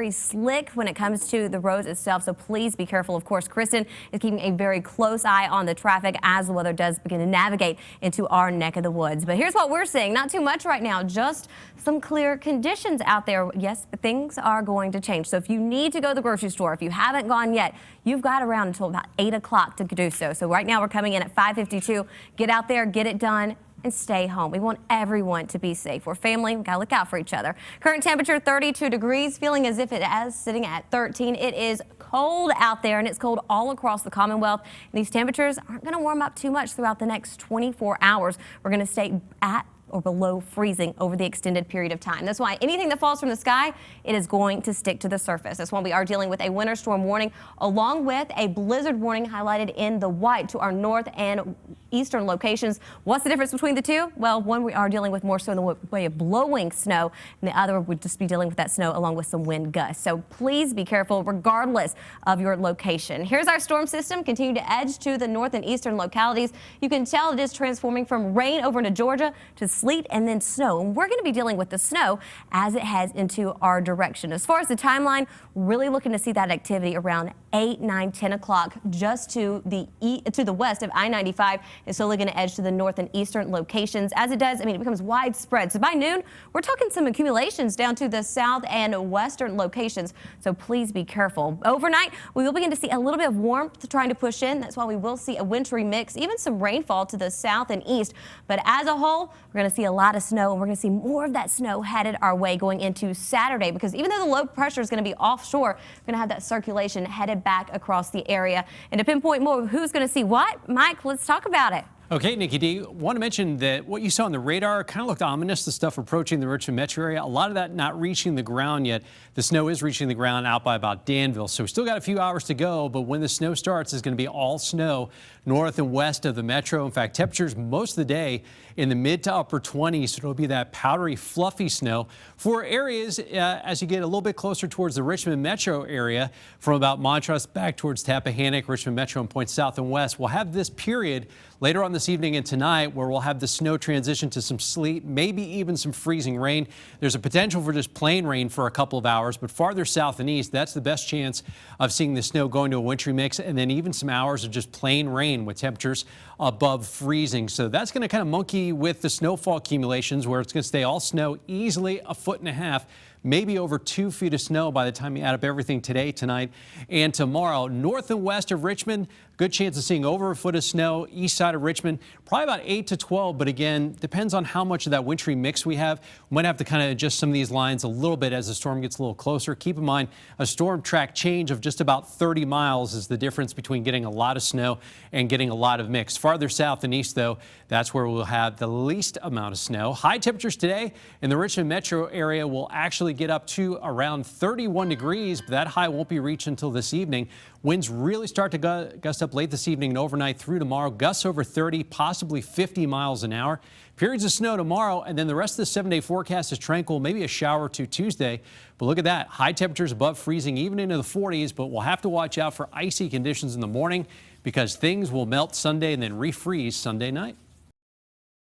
very slick when it comes to the roads itself, so please be careful. Of course, Kristen is keeping a very close eye on the traffic as the weather does begin to navigate into our neck of the woods. But here's what we're seeing. Not too much right now, just some clear conditions out there. Yes, but things are going to change. So if you need to go to the grocery store, if you haven't gone yet, you've got around until about 8 o'clock to do so. So right now we're coming in at 5:52. Get out there, get it done, and stay home. We want everyone to be safe. We're family. We've got to look out for each other. Current temperature 32 degrees, feeling as if it is sitting at 13. It is cold out there, and it's cold all across the Commonwealth. And these temperatures aren't going to warm up too much throughout the next 24 hours. We're going to stay at or below freezing over the extended period of time. That's why anything that falls from the sky, it is going to stick to the surface. That's why we are dealing with a winter storm warning along with a blizzard warning highlighted in the white to our north and eastern locations. What's the difference between the two? Well, one we are dealing with more so in the way of blowing snow, and the other would just be dealing with that snow along with some wind gusts. So please be careful regardless of your location. Here's our storm system. Continue to edge to the north and eastern localities. You can tell it is transforming from rain over into Georgia to sleet and then snow. And we're going to be dealing with the snow as it heads into our direction. As far as the timeline, really looking to see that activity around 8, 9, 10 o'clock just to the west of I-95. It's slowly going to edge to the north and eastern locations. As it does, it becomes widespread. So by noon, we're talking some accumulations down to the south and western locations. So please be careful. Overnight, we will begin to see a little bit of warmth trying to push in. That's why we will see a wintry mix, even some rainfall to the south and east. But as a whole, we're going to see a lot of snow, and we're going to see more of that snow headed our way going into Saturday, because even though the low pressure is going to be offshore, we're going to have that circulation headed back across the area. And to pinpoint more of who's going to see what, Mike, let's talk about it. Okay, Nikki D, want to mention that what you saw on the radar kind of looked ominous, the stuff approaching the Richmond metro area. A lot of that not reaching the ground yet. The snow is reaching the ground out by about Danville. So we still got a few hours to go, but when the snow starts, it's going to be all snow north and west of the metro. In fact, temperatures most of the day in the mid to upper 20s. So it'll be that powdery, fluffy snow for areas as you get a little bit closer towards the Richmond metro area from about Montrose back towards Tappahannock, Richmond metro, and points south and west. We'll have this period later on this evening and tonight where we'll have the snow transition to some sleet, maybe even some freezing rain. There's a potential for just plain rain for a couple of hours, but farther south and east, that's the best chance of seeing the snow going to a wintry mix, and then even some hours of just plain rain with temperatures above freezing. So that's going to kind of monkey with the snowfall accumulations, where it's going to stay all snow, easily 1.5 feet, maybe over 2 feet of snow by the time you add up everything today, tonight, and tomorrow. North and west of Richmond, good chance of seeing over a foot of snow. East side of Richmond, probably about 8 to 12, but again, depends on how much of that wintry mix we have. We might have to kind of adjust some of these lines a little bit as the storm gets a little closer. Keep in mind, a storm track change of just about 30 miles is the difference between getting a lot of snow and getting a lot of mix. Farther south and east, though, that's where we'll have the least amount of snow. High temperatures today in the Richmond metro area will actually get up to around 31 degrees, but that high won't be reached until this evening. Winds really start to gust up late this evening and overnight through tomorrow. Gusts over 30, possibly 50 miles an hour. Periods of snow tomorrow, and then the rest of the 7-day forecast is tranquil, maybe a shower or two Tuesday. But look at that, high temperatures above freezing, even into the 40s, but we'll have to watch out for icy conditions in the morning because things will melt Sunday and then refreeze Sunday night.